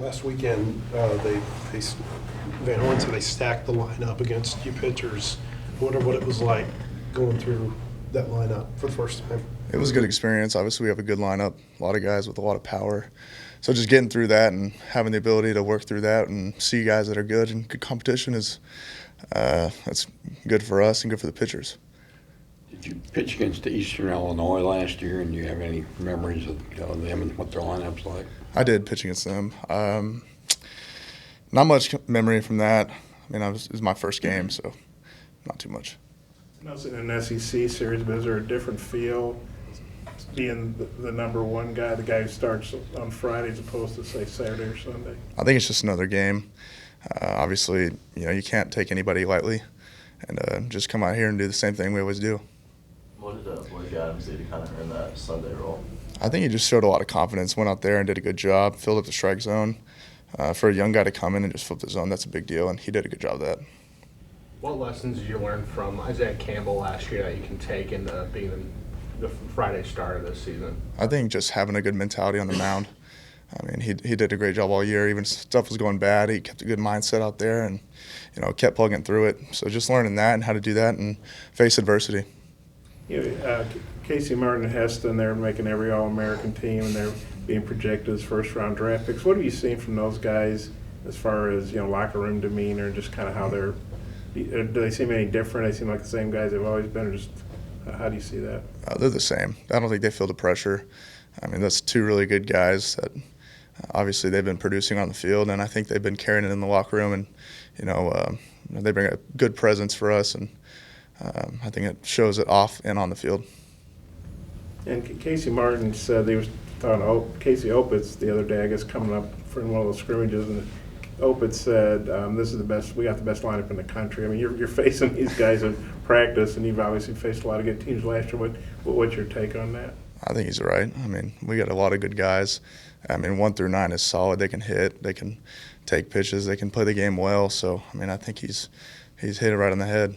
Last weekend, Van Horn said they stacked the lineup against you pitchers. I wonder what it was like going through that lineup for the first time. It was a good experience. Obviously, we have a good lineup, a lot of guys with a lot of power. So just getting through that and having the ability to work through that and see guys that are good and good competition that's good for us and good for the pitchers. Did you pitch against Eastern Illinois last year, and do you have any memories of them and what their lineup's like? I did pitch against them. Not much memory from that. I mean, it was my first game, so not too much. I was in an SEC series, but is there a different feel being the number one guy, the guy who starts on Friday as opposed to, say, Saturday or Sunday? I think it's just another game. Obviously, you can't take anybody lightly, and just come out here and do the same thing we always do. What did Adams do to kind of earn that Sunday role? I think he just showed a lot of confidence, went out there and did a good job, filled up the strike zone. For a young guy to come in and just flip the zone, that's a big deal, and he did a good job of that. What lessons did you learn from Isaiah Campbell last year that you can take into being the Friday starter this season? I think just having a good mentality on the mound. I mean, he did a great job all year. Even stuff was going bad, he kept a good mindset out there and, kept plugging through it. So just learning that and how to do that and face adversity. Casey Martin and Heston, they're making every All-American team, and they're being projected as first-round draft picks. What have you seen from those guys as far as, locker room demeanor and just kind of how they're – do they seem any different? They seem like the same guys they've always been, or just how do you see that? They're the same. I don't think they feel the pressure. I mean, that's two really good guys that obviously they've been producing on the field, and I think they've been carrying it in the locker room, and, they bring a good presence for us, and I think it shows it off and on the field. And Casey Martin said he was talking to Casey Opitz the other day, I guess, coming up for one of those scrimmages, and Opitz said, "This is the best. We got the best lineup in the country." I mean, you're facing these guys in practice, and you've obviously faced a lot of good teams last year. What's your take on that? I think he's right. I mean, we got a lot of good guys. I mean, 1 through 9 is solid. They can hit. They can take pitches. They can play the game well. So, I mean, I think he's hit it right on the head.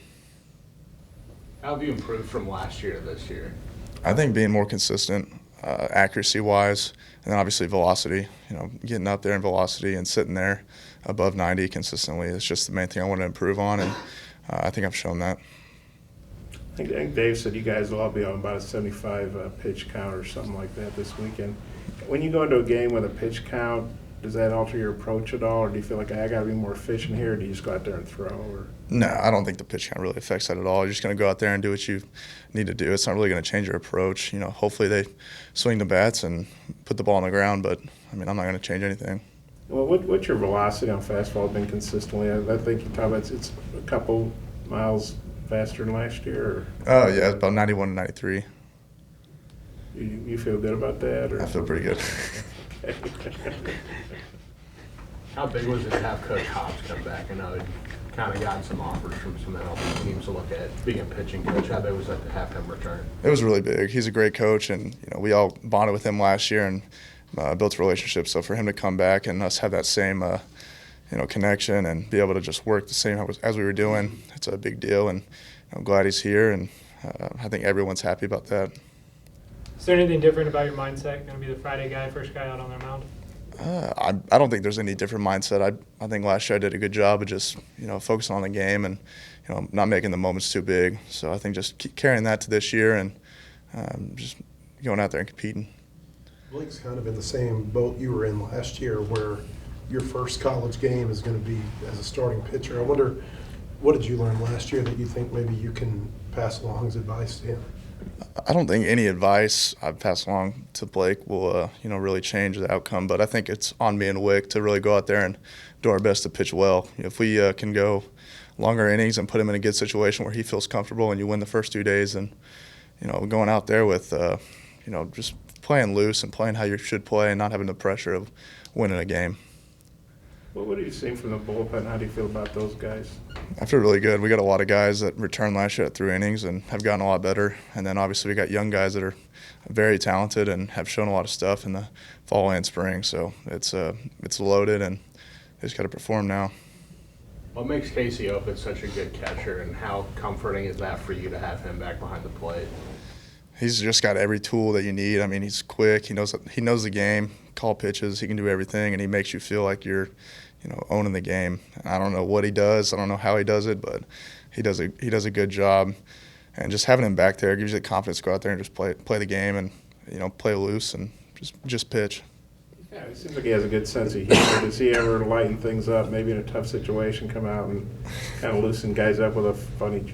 How have you improved from last year to this year? I think being more consistent, accuracy-wise, and then obviously velocity. Getting up there in velocity and sitting there above 90 consistently is just the main thing I want to improve on, and I think I've shown that. I think Dave said you guys will all be on about a 75 pitch count or something like that this weekend. When you go into a game with a pitch count, does that alter your approach at all, or do you feel like I got to be more efficient here, or do you just go out there and throw? Or? No, I don't think the pitch count really affects that at all. You're just going to go out there and do what you need to do. It's not really going to change your approach. Hopefully they swing the bats and put the ball on the ground, but, I mean, I'm not going to change anything. Well, what's your velocity on fastball been consistently? I think you talk about it's a couple miles faster than last year. Or? Oh, yeah, it's about 91 to 93. You feel good about that? Or? I feel pretty good. How big was it to have Coach Hogs come back? I know he'd kind of gotten some offers from some MLB teams to look at being a pitching coach. How big was that to have him return? It was really big. He's a great coach, and we all bonded with him last year and built a relationship. So for him to come back and us have that same connection and be able to just work the same as we were doing, it's a big deal. And I'm glad he's here, and I think everyone's happy about that. Is there anything different about your mindset? Going to be the Friday guy, first guy out on their mound? I don't think there's any different mindset. I think last year I did a good job of just focusing on the game and not making the moments too big. So I think just keep carrying that to this year and just going out there and competing. Blake's kind of in the same boat you were in last year, where your first college game is going to be as a starting pitcher. I wonder, what did you learn last year that you think maybe you can pass along as advice to him? I don't think any advice I've passed along to Blake will, really change the outcome. But I think it's on me and Wick to really go out there and do our best to pitch well. If we can go longer innings and put him in a good situation where he feels comfortable and you win the first 2 days, and going out there with, just playing loose and playing how you should play and not having the pressure of winning a game. Well, what have you seen from the bullpen? How do you feel about those guys? I feel really good. We got a lot of guys that returned last year at 3 innings and have gotten a lot better. And then obviously we got young guys that are very talented and have shown a lot of stuff in the fall and spring. So it's loaded, and they just got to perform now. What makes Casey Opitz such a good catcher, and how comforting is that for you to have him back behind the plate? he's just got every tool that you need. I mean, he's quick. He knows the game, call pitches. He can do everything, and he makes you feel like you're, owning the game. I don't know what he does. I don't know how he does it, but he does a good job. And just having him back there gives you the confidence to go out there and just play the game and play loose and just pitch. Yeah, it seems like he has a good sense of humor. Does he ever lighten things up, maybe in a tough situation, come out and kind of loosen guys up with a funny,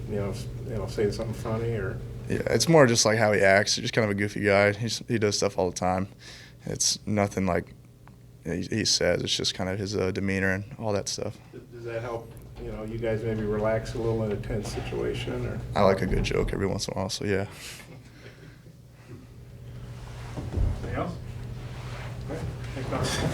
saying something funny? Or Yeah, it's more just like how he acts. He's just kind of a goofy guy. He does stuff all the time. It's nothing like he says. It's just kind of his demeanor and all that stuff. does that help, you guys maybe relax a little in a tense situation? Or I like a good joke every once in a while, so yeah. Anything else? All right. Thanks, Don.